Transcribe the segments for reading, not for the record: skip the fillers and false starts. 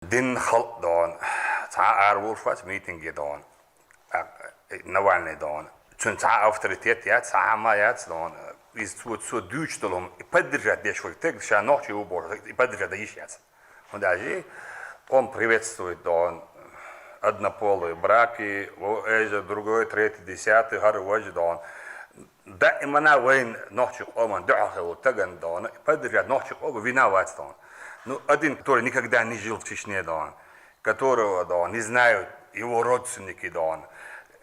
din xalq dan ta wolfat meeting dan Nawalny dan چون تا autoriteet ta amayat dan is so duurstolom поддержать дешевый текст ша ночью убор поддержать ищет он даже он приветствует dan однополые браки другой третий десятый гарваж dan دائما وين نحكي قوما دعاه وتجن dan поддержать ночью оба виноват dan ну, один, который никогда не жил в Чечне, да, которого, да, не знают его родственники, да,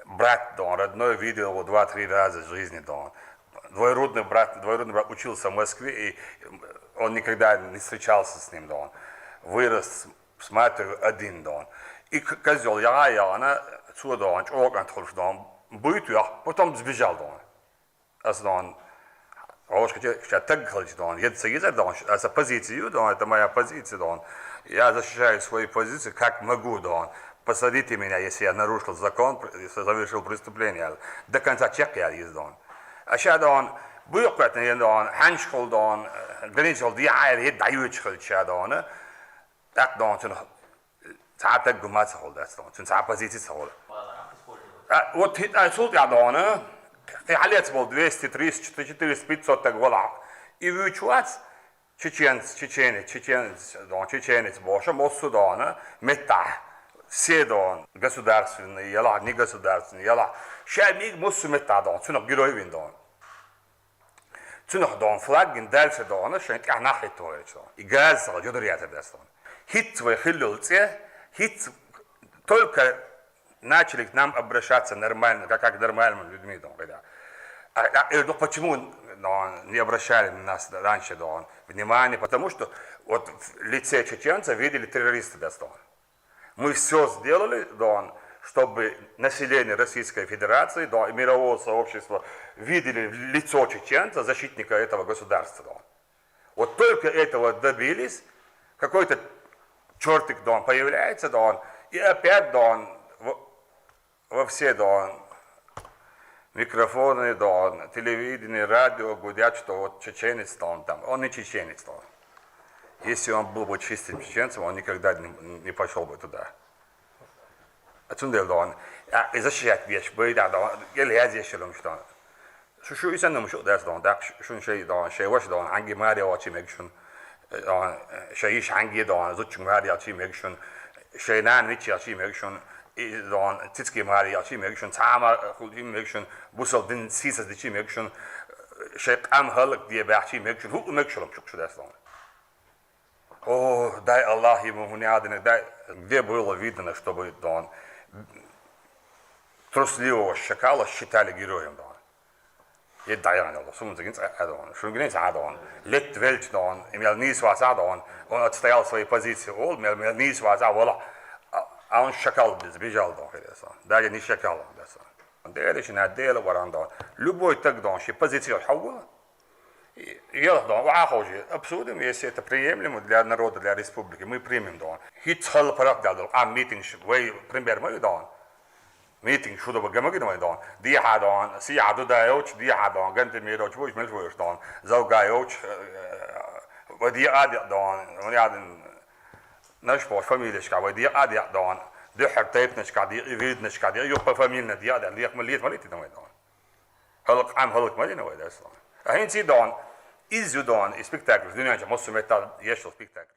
брат, да, родной видел его 2-3 раза в жизни, да, двоюродный брат учился в Москве, и он никогда не встречался с ним, да, вырос с матерью один, да, и козел, она сюда, он будет, потом сбежал, да, Ось я так говорю, это позицию, это моя позиция, я защищаю свои позиции, как могу, посадите меня, если я нарушил закон, совершил преступление, до конца чек я есть, а сейчас бюрократный, ханшкол, граничил, я даю чек, так, так гуматься, позиция, вот суд я, Халец был 200, 300, 400, 500 так вала. И выучивать чеченец, больше, мол, Судана, мета, все государственные, яла, не государственные, яла. Шамиг мусу мета, цунок герой виндон. Цунок флаг, дальше, шанк, нахай то, и газ, юдриятер, хит твой хиллюльце, хит только начали к нам обращаться нормально, как нормальными людьми. Почему не обращали на нас раньше внимания? Потому что вот в лице чеченца видели террористы. Мы все сделали, чтобы население Российской Федерации и мирового сообщества видели лицо чеченца, защитника этого государства. Вот только этого добились, какой-то чертик появляется, и опять во все микрофоны, телевидение, радио гудят, что вот чеченец там. Он не чеченец. Если он был бы чистым чеченцем, он никогда не пошел бы туда. Отсюда он защищать вещь, или я здесь что. Şu insanım şu ders tak şun şey var hangi mari açı mekşun şey iş hangi zuçun mari açı mekşun şeyden niçi açı mekşun titski mari açı mekşun tama kulti mekşun busal din sisas diçi mekşun şey am halık diye bahçı mekşun hu mekşun çok şu ders О, дай Аллах ему гуниадины, дай, где было видно, чтобы трусливого шакала считали героем. Лет вельч, имел низ ваза, он отстоял свои позиции, имел низ ваза, а он шакал сбежал, даже не шакал. Любой так, позицию хауа, обсудим, если это приемлемо для народа, для республики, мы примем. Хитхал парак дал, митинг, вы пример мой, meeting شده با گمگی نمیدان دی حدان سی عدد دایوچ دی حدان گنت میروچ بوش ملفوش دان زوجایوچ و دی عاد دان و یادن نشبوش فامیلش کا و دی عاد دان دی حرتیت نشکا دی وید نشکا دی یو فامیل ندی عاد لیق ملیت ملیت نمیدان هلق عام هلق ملی نمیدان این سی دان ایزو دان اسپکتاکل دنیا جا مسلمت یشل اسپکتاکل